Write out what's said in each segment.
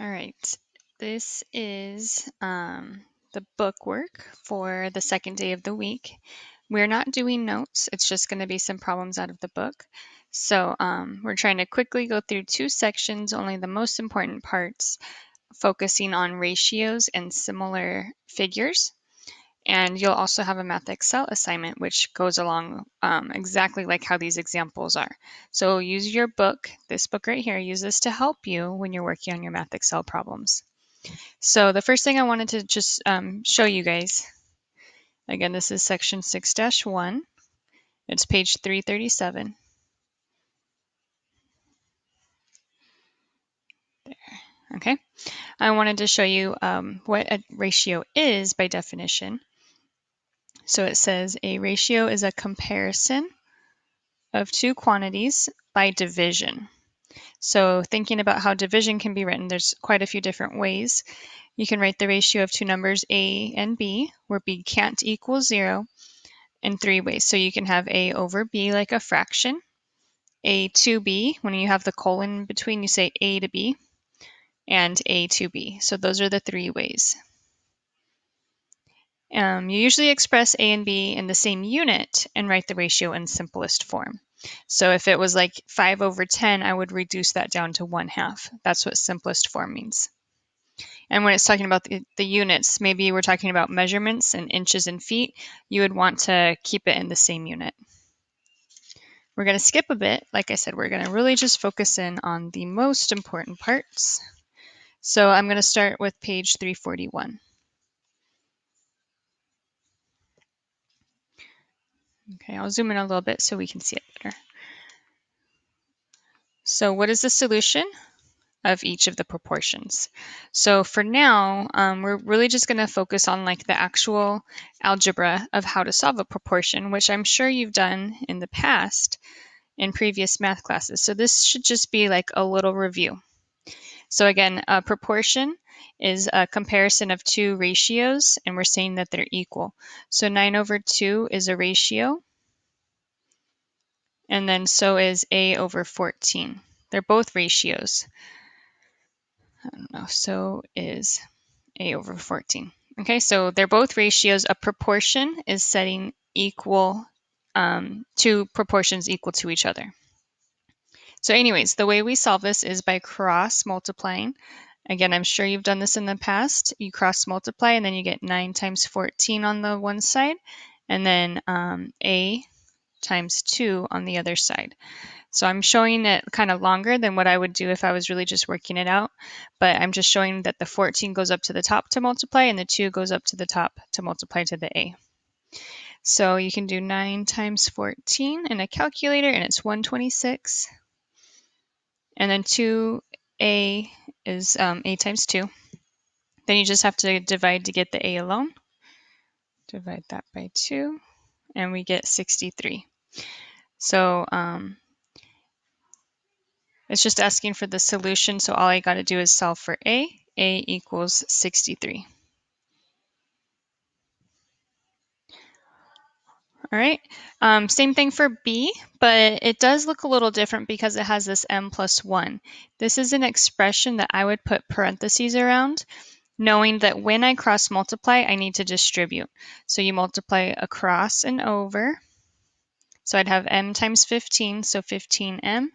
All right, this is the book work for the second day of the week. We're not doing notes, it's just going to be some problems out of the book. So we're trying to quickly go through two sections, only the most important parts, focusing on ratios and similar figures. And you'll also have a Math Excel assignment, which goes along exactly like how these examples are. So use your book, this book right here, use this to help you when you're working on your Math Excel problems. So the first thing I wanted to just show you guys, again, this is section 6-1. It's page 337. There, okay. I wanted to show you what a ratio is by definition. So it says a ratio is a comparison of two quantities by division. So thinking about how division can be written, there's quite a few different ways. You can write the ratio of two numbers A and B, where B can't equal 0, in three ways. So you can have A over B like a fraction, A to B, when you have the colon in between, you say A to B, and A to B. So those are the three ways. You usually express A and B in the same unit and write the ratio in simplest form. So if it was like 5 over 10, I would reduce that down to 1/2. That's what simplest form means. And when it's talking about the units, maybe we're talking about measurements in inches and feet, you would want to keep it in the same unit. We're going to skip a bit. Like I said, we're going to really just focus in on the most important parts. So I'm going to start with page 341. Okay, I'll zoom in a little bit so we can see it better. So what is the solution of each of the proportions? So for now, we're really just going to focus on like the actual algebra of how to solve a proportion, which I'm sure you've done in the past in previous math classes. So this should just be like a little review. So again, a proportion is a comparison of two ratios, and we're saying that they're equal. So 9 over 2 is a ratio, and then so is A over 14. They're both ratios. I don't know, so is A over 14. Okay, so they're both ratios. A proportion is setting equal, two proportions equal to each other. So anyways, the way we solve this is by cross multiplying. Again, I'm sure you've done this in the past. You cross multiply and then you get 9 times 14 on the one side, and then A times 2 on the other side. So I'm showing it kind of longer than what I would do if I was really just working it out, but I'm just showing that the 14 goes up to the top to multiply and the 2 goes up to the top to multiply to the A. So you can do 9 times 14 in a calculator and it's 126. And then 2A is A times 2. Then you just have to divide to get the A alone. Divide that by 2, and we get 63. So it's just asking for the solution, so all I got to do is solve for A. A equals 63. All right, same thing for B, but it does look a little different because it has this m plus 1. This is an expression that I would put parentheses around, knowing that when I cross multiply, I need to distribute. So you multiply across and over. So I'd have m times 15, so 15m. And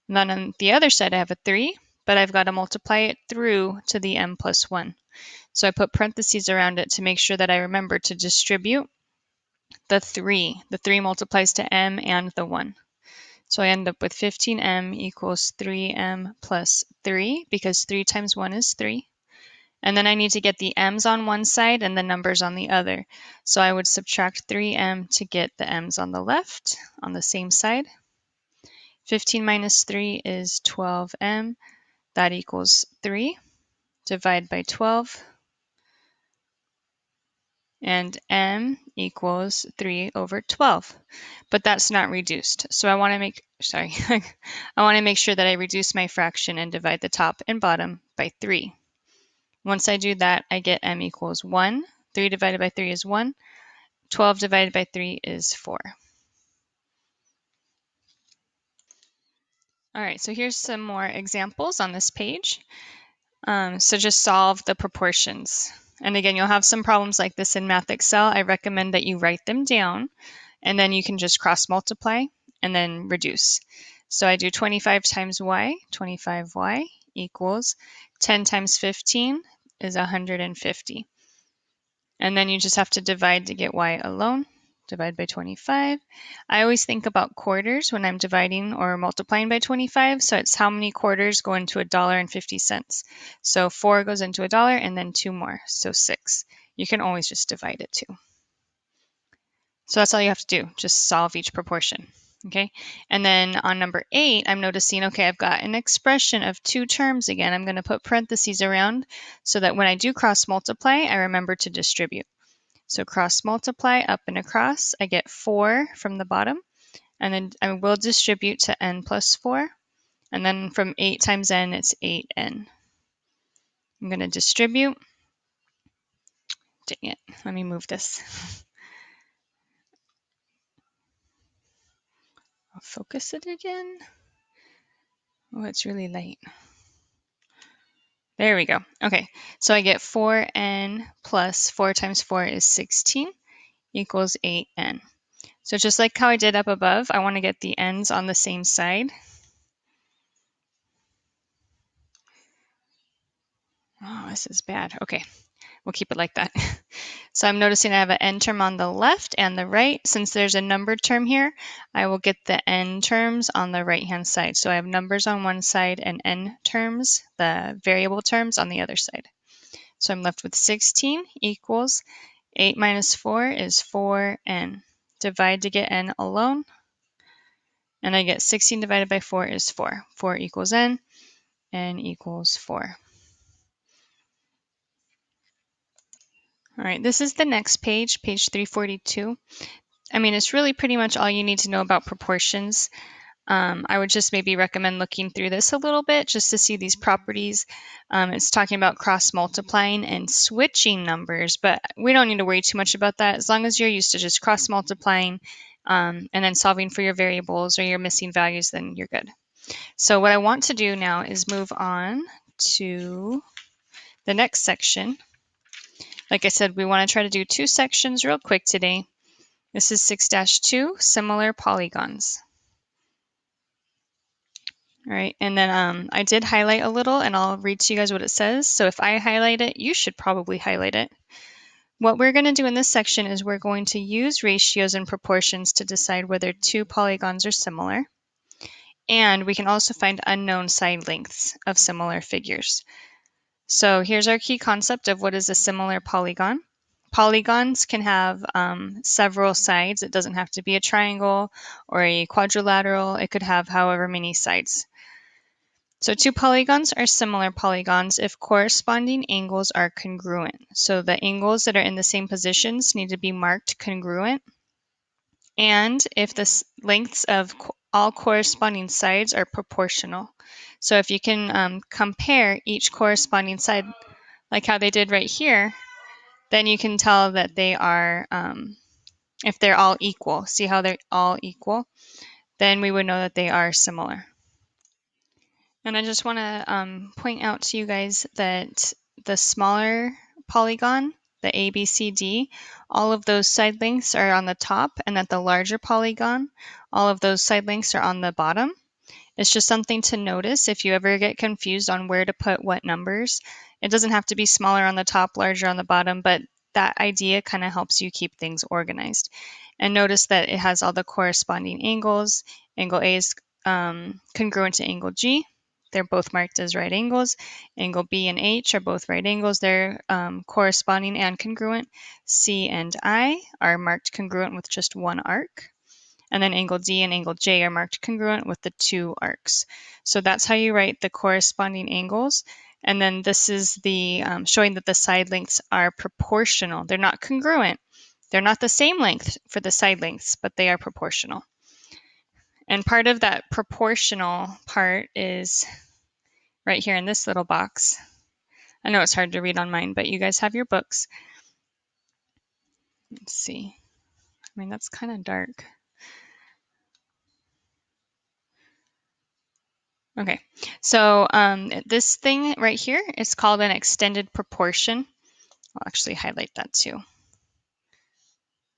then on the other side, I have a 3, but I've got to multiply it through to the m plus 1. So I put parentheses around it to make sure that I remember to distribute the 3. The 3 multiplies to m and the 1. So I end up with 15m equals 3m plus 3, because 3 times 1 is 3. And then I need to get the m's on one side and the numbers on the other. So I would subtract 3m to get the m's on the left, on the same side. 15 minus 3 is 12m. That equals 3. Divide by 12. And m equals 3 over 12. But that's not reduced. So I want to make, I want to make sure that I reduce my fraction and divide the top and bottom by 3. Once I do that, I get m equals 1. 3 divided by 3 is 1. 12 divided by 3 is 4. All right, so here's some more examples on this page. So just solve the proportions. And again, you'll have some problems like this in Math Excel. I recommend that you write them down, and then you can just cross multiply and then reduce. So I do 25 times y, 25y equals 10 times 15 is 150. And then you just have to divide to get y alone. Divide by 25. I always think about quarters when I'm dividing or multiplying by 25. So it's how many quarters go into $1.50. So 4 goes into $1 and then 2 more. So 6. You can always just divide it too. So that's all you have to do. Just solve each proportion. Okay. And then on number 8, I'm noticing, okay, I've got an expression of 2 terms again. I'm going to put parentheses around so that when I do cross multiply, I remember to distribute. So cross multiply up and across, I get 4 from the bottom, and then I will distribute to n plus 4, and then from 8 times n, it's 8n. I'm going to distribute. Dang it, let me move this. I'll focus it again. Oh, it's really light. There we go. Okay, so I get 4n plus 4 times 4 is 16 equals 8n. So just like how I did up above, I want to get the n's on the same side. Oh, this is bad. Okay, we'll keep it like that. So I'm noticing I have an n term on the left and the right. Since there's a numbered term here, I will get the n terms on the right-hand side. So I have numbers on one side and n terms, the variable terms, on the other side. So I'm left with 16 equals 8 minus 4 is 4n. Divide to get n alone. And I get 16 divided by 4 is 4. 4 equals n equals 4. All right, this is the next page, page 342. I mean, it's really pretty much all you need to know about proportions. I would just maybe recommend looking through this a little bit just to see these properties. It's talking about cross multiplying and switching numbers, but we don't need to worry too much about that. As long as you're used to just cross multiplying and then solving for your variables or your missing values, then you're good. So what I want to do now is move on to the next section. Like I said, we want to try to do 2 sections real quick today. This is 6-2, similar polygons. All right, and then I did highlight a little, and I'll read to you guys what it says. So if I highlight it, you should probably highlight it. What we're going to do in this section is we're going to use ratios and proportions to decide whether 2 polygons are similar. And we can also find unknown side lengths of similar figures. So here's our key concept of what is a similar polygon. Polygons can have several sides. It doesn't have to be a triangle or a quadrilateral. It could have however many sides. So 2 polygons are similar polygons if corresponding angles are congruent. So the angles that are in the same positions need to be marked congruent. And if the lengths of all corresponding sides are proportional. So if you can compare each corresponding side, like how they did right here, then you can tell that they are, if they're all equal, see how they're all equal, then we would know that they are similar. And I just want to point out to you guys that the smaller polygon, the ABCD, all of those side lengths are on the top, and that the larger polygon, all of those side lengths are on the bottom. It's just something to notice if you ever get confused on where to put what numbers. It doesn't have to be smaller on the top, larger on the bottom, but that idea kind of helps you keep things organized. And notice that it has all the corresponding angles. Angle A is congruent to angle G. They're both marked as right angles. Angle B and H are both right angles. They're corresponding and congruent. C and I are marked congruent with just one arc. And then angle D and angle J are marked congruent with the 2 arcs. So that's how you write the corresponding angles. And then this is the showing that the side lengths are proportional. They're not congruent. They're not the same length for the side lengths, but they are proportional. And part of that proportional part is right here in this little box. I know it's hard to read on mine, but you guys have your books. Let's see. I mean, that's kind of dark. Okay, so this thing right here is called an extended proportion. I'll actually highlight that too.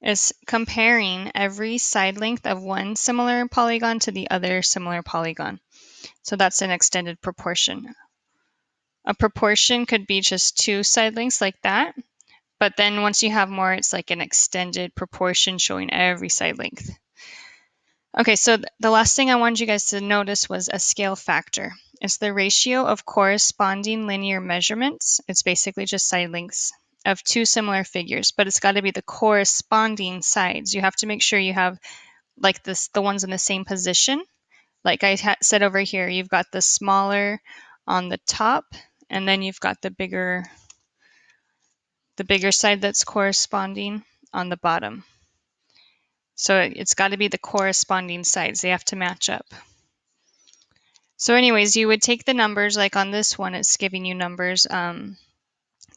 It's comparing every side length of one similar polygon to the other similar polygon. So that's an extended proportion. A proportion could be just two side lengths like that, but then once you have more, it's like an extended proportion showing every side length. Okay, so the last thing I wanted you guys to notice was a scale factor. It's the ratio of corresponding linear measurements. It's basically just side lengths of two similar figures, but it's got to be the corresponding sides. You have to make sure you have like this, the ones in the same position. Like I said over here, you've got the smaller on the top, and then you've got the bigger side that's corresponding on the bottom. So it's got to be the corresponding sides. They have to match up. So anyways, you would take the numbers, like on this one, it's giving you numbers,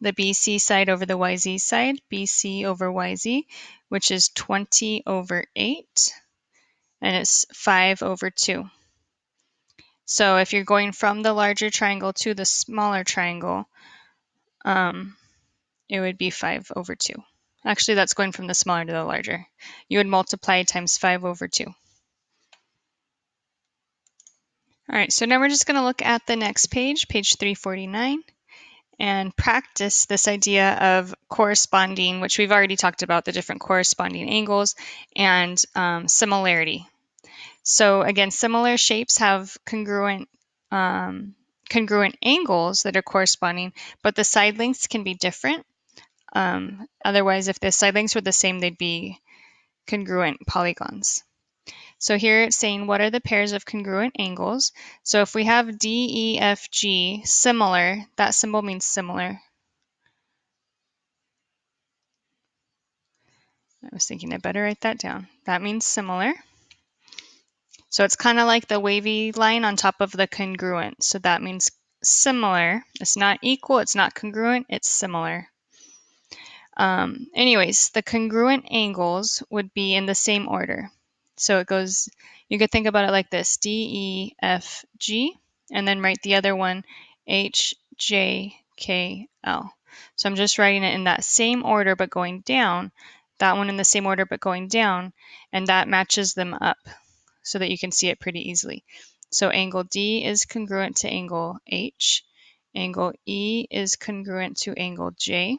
the BC side over the YZ side, BC over YZ, which is 20 over 8, and it's 5 over 2. So if you're going from the larger triangle to the smaller triangle, it would be 5 over 2. Actually, that's going from the smaller to the larger. You would multiply times 5 over 2. All right, so now we're just going to look at the next page, page 349, and practice this idea of corresponding, which we've already talked about, the different corresponding angles, and similarity. So again, similar shapes have congruent angles that are corresponding, but the side lengths can be different. Otherwise, if the side lengths were the same, they'd be congruent polygons. So here it's saying, what are the pairs of congruent angles? So if we have D, E, F, G, similar, that symbol means similar. I was thinking I better write that down. That means similar. So it's kind of like the wavy line on top of the congruent. So that means similar. It's not equal, it's not congruent, it's similar. Anyways, the congruent angles would be in the same order. So it goes, you could think about it like this, D, E, F, G, and then write the other one, H, J, K, L. So I'm just writing it in that same order but going down, that one in the same order but going down, and that matches them up so that you can see it pretty easily. So angle D is congruent to angle H, angle E is congruent to angle J,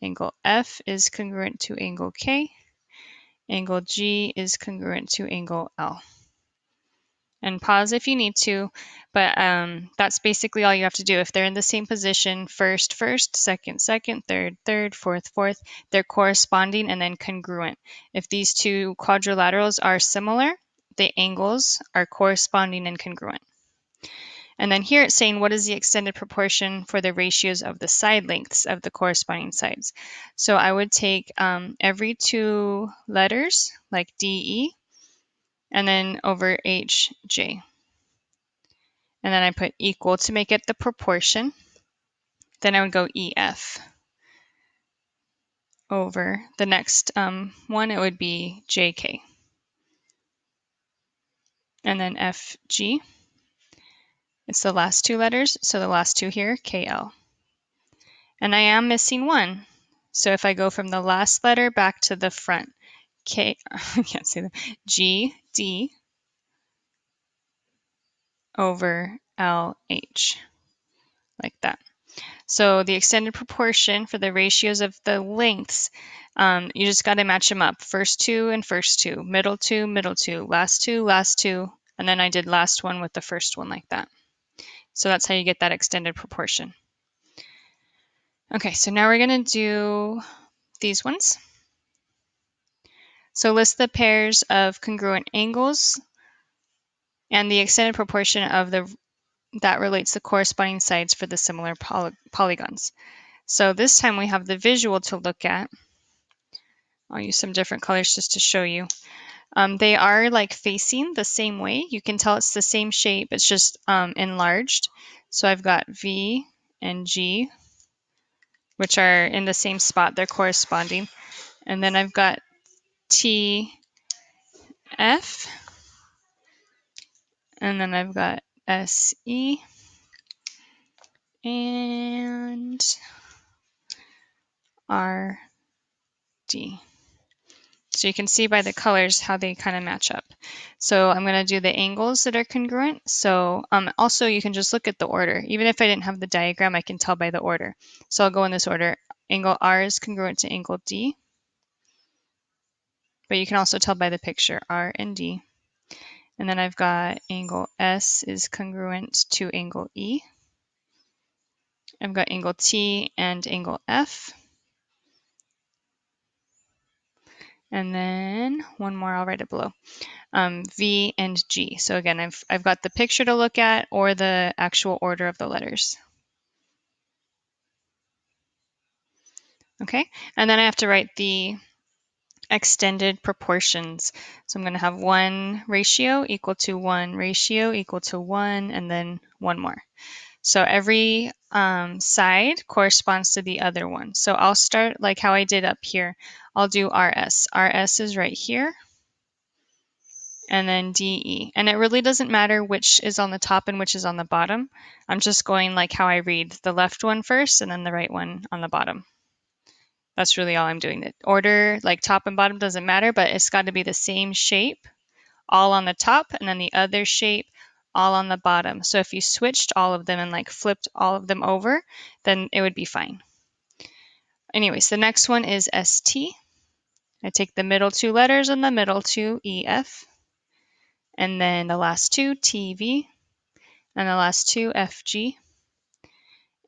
angle F is congruent to angle K, angle G is congruent to angle L. And pause if you need to, but that's basically all you have to do. If they're in the same position, first, second, third, fourth, they're corresponding and then congruent. If these two quadrilaterals are similar, the angles are corresponding and congruent. And then here it's saying, what is the extended proportion for the ratios of the side lengths of the corresponding sides? So I would take every two letters, like DE, and then over HJ. And then I put equal to make it the proportion. Then I would go EF. Over the next one, it would be JK. And then FG. It's the last two letters, so the last two here, KL. And I am missing one. So if I go from the last letter back to the front, I can't say that, GD over LH, like that. So the extended proportion for the ratios of the lengths, you just got to match them up. First two and first two, middle two, last two, and then I did last one with the first one like that. So that's how you get that extended proportion. Okay, so now we're going to do these ones. So list the pairs of congruent angles and the extended proportion of that relates the corresponding sides for the similar polygons. So this time we have the visual to look at. I'll use some different colors just to show you. They are like facing the same way. You can tell it's the same shape, it's just enlarged. So I've got V and G, which are in the same spot, they're corresponding. And then I've got T, F, and then I've got SE and RD. So you can see by the colors how they kind of match up. So I'm going to do the angles that are congruent. So also you can just look at the order. Even if I didn't have the diagram, I can tell by the order. So I'll go in this order. Angle R is congruent to angle D. But you can also tell by the picture, R and D. And then I've got angle S is congruent to angle E. I've got angle T and angle F. And then one more, I'll write it below. V and G. So again, I've got the picture to look at or the actual order of the letters. Okay, and then I have to write the extended proportions. So I'm going to have 1 ratio equal to 1 ratio equal to 1, and then one more. So every side corresponds to the other one. So I'll start like how I did up here. I'll do RS. RS is right here. And then DE. And it really doesn't matter which is on the top and which is on the bottom. I'm just going like how I read the left one first and then the right one on the bottom. That's really all I'm doing. The order, like top and bottom, doesn't matter, but it's got to be the same shape, all on the top, and then the other shape, all on the bottom. So if you switched all of them and like flipped all of them over, then it would be fine. Anyways, the next one is ST. I take the middle 2 letters and the middle 2 EF. And then the last 2 TV. And the last 2 FG.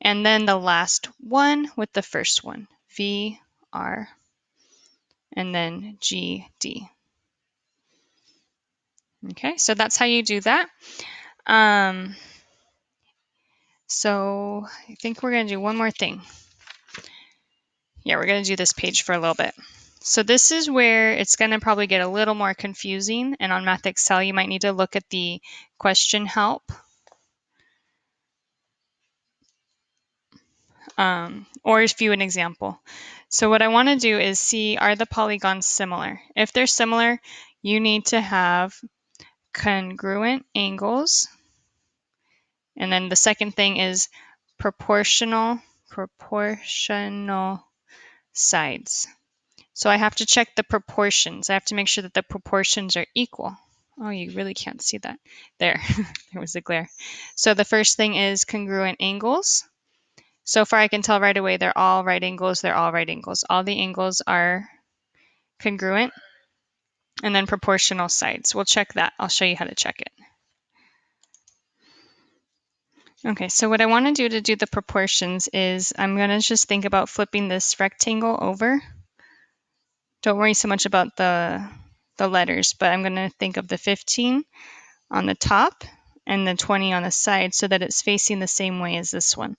And then the last one with the first one, VR. And then GD. Okay, so that's how you do that. So I think we're going to do one more thing. Yeah, we're going to do this page for a little bit. So this is where it's going to probably get a little more confusing. And on Math Excel, you might need to look at the question help. Or view an example. So what I want to do is see, are the polygons similar? If they're similar, you need to have congruent angles. And then the second thing is proportional sides. So I have to check the proportions. I have to make sure that the proportions are equal. Oh, you really can't see that. There, there was a glare. So the first thing is congruent angles. So far I can tell right away they're all right angles, they're all right angles. All the angles are congruent. And then proportional sides. We'll check that. I'll show you how to check it. Okay, so what I want to do the proportions is I'm going to just think about flipping this rectangle over. Don't worry so much about the letters, but I'm going to think of the 15 on the top and the 20 on the side so that it's facing the same way as this one.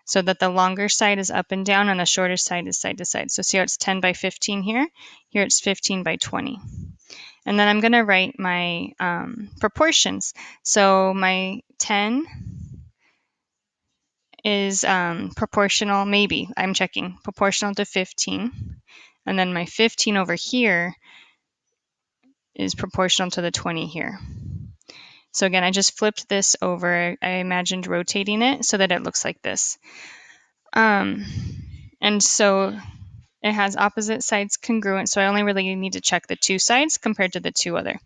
So that the longer side is up and down and the shorter side is side to side. So see how it's 10 by 15 here? Here it's 15 by 20. And then I'm going to write my proportions. So my 10 is proportional, maybe, I'm checking, proportional to 15. And then my 15 over here is proportional to the 20 here. So again, I just flipped this over. I imagined rotating it so that it looks like this. And so it has opposite sides congruent, so I only really need to check the 2 sides compared to the 2 other.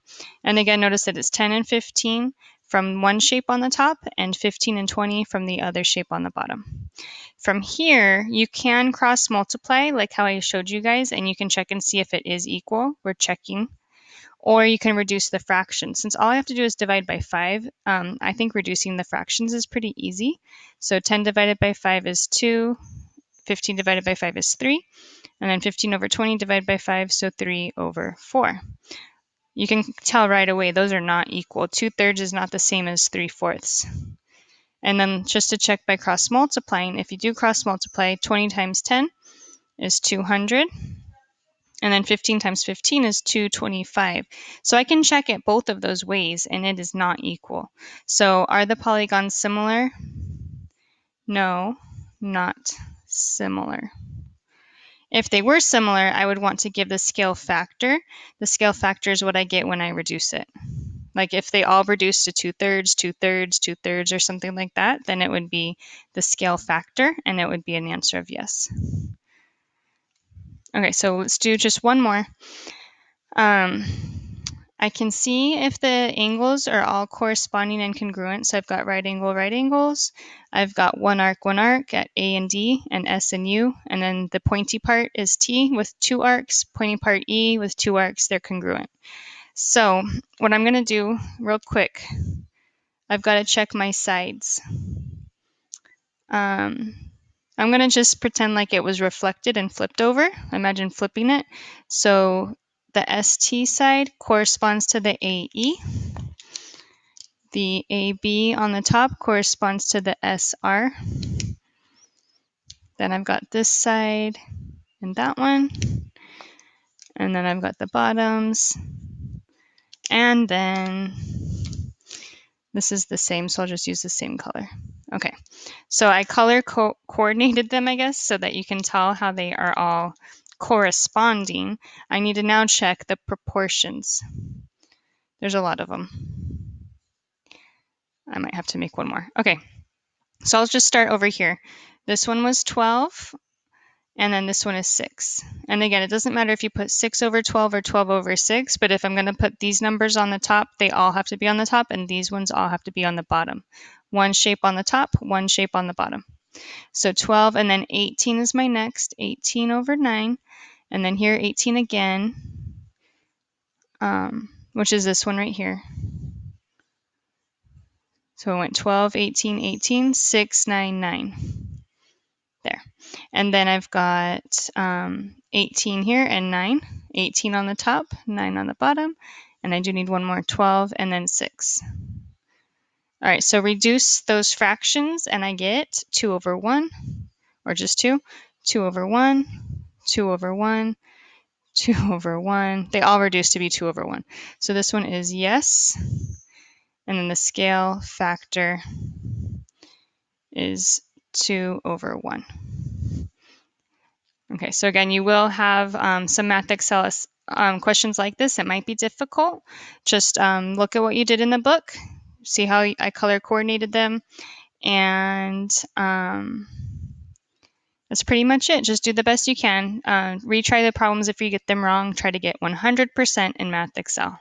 And again, notice that it's 10 and 15 from one shape on the top and 15 and 20 from the other shape on the bottom. From here, you can cross multiply like how I showed you guys, and you can check and see if it is equal. We're checking. Or you can reduce the fraction. Since all I have to do is divide by 5, I think reducing the fractions is pretty easy. So 10 divided by 5 is 2, 15 divided by 5 is 3, and then 15 over 20 divided by 5, so 3 over 4. You can tell right away those are not equal. 2/3 is not the same as 3/4. And then just to check by cross multiplying, if you do cross multiply, 20 times 10 is 200. And then 15 times 15 is 225. So I can check it both of those ways, and it is not equal. So are the polygons similar? No, not similar. If they were similar, I would want to give the scale factor. The scale factor is what I get when I reduce it. Like if they all reduce to 2/3, 2/3, 2/3, or something like that, then it would be the scale factor, and it would be an answer of yes. Okay, so let's do just one more. I can see if the angles are all corresponding and congruent. So I've got right angles. I've got one arc at A and D and S and U. And then the pointy part is T with 2 arcs, pointy part E with 2 arcs. They're congruent. So what I'm going to do real quick, I've got to check my sides. I'm going to just pretend like it was reflected and flipped over. Imagine flipping it. So the ST side corresponds to the AE. The AB on the top corresponds to the SR. Then I've got this side and that one. And then I've got the bottoms. And then this is the same, so I'll just use the same color. Okay, so I color coordinated them, I guess, so that you can tell how they are all corresponding. I need to now check the proportions. There's a lot of them. I might have to make one more. Okay, so I'll just start over here. This one was 12, and then this one is 6. And again, it doesn't matter if you put 6 over 12 or 12 over 6, but if I'm going to put these numbers on the top, they all have to be on the top, and these ones all have to be on the bottom. One shape on the top, one shape on the bottom. So 12, and then 18 is my next, 18 over 9, and then here 18 again, which is this one right here. So it went 12, 18, 18, 6, 9, 9. There. And then I've got 18 here and 9. 18 on the top, 9 on the bottom. And I do need one more, 12, and then 6. All right, so reduce those fractions, and I get 2 over 1, or just 2. 2 over 1, 2 over 1, 2 over 1. They all reduce to be 2 over 1. So this one is yes. And then the scale factor is 2 over 1. Okay, so again, you will have some Math Excel questions like this. It might be difficult. Just look at what you did in the book, see how I color coordinated them, and that's pretty much it. Just do the best you can. Retry the problems if you get them wrong. Try to get 100% in Math Excel.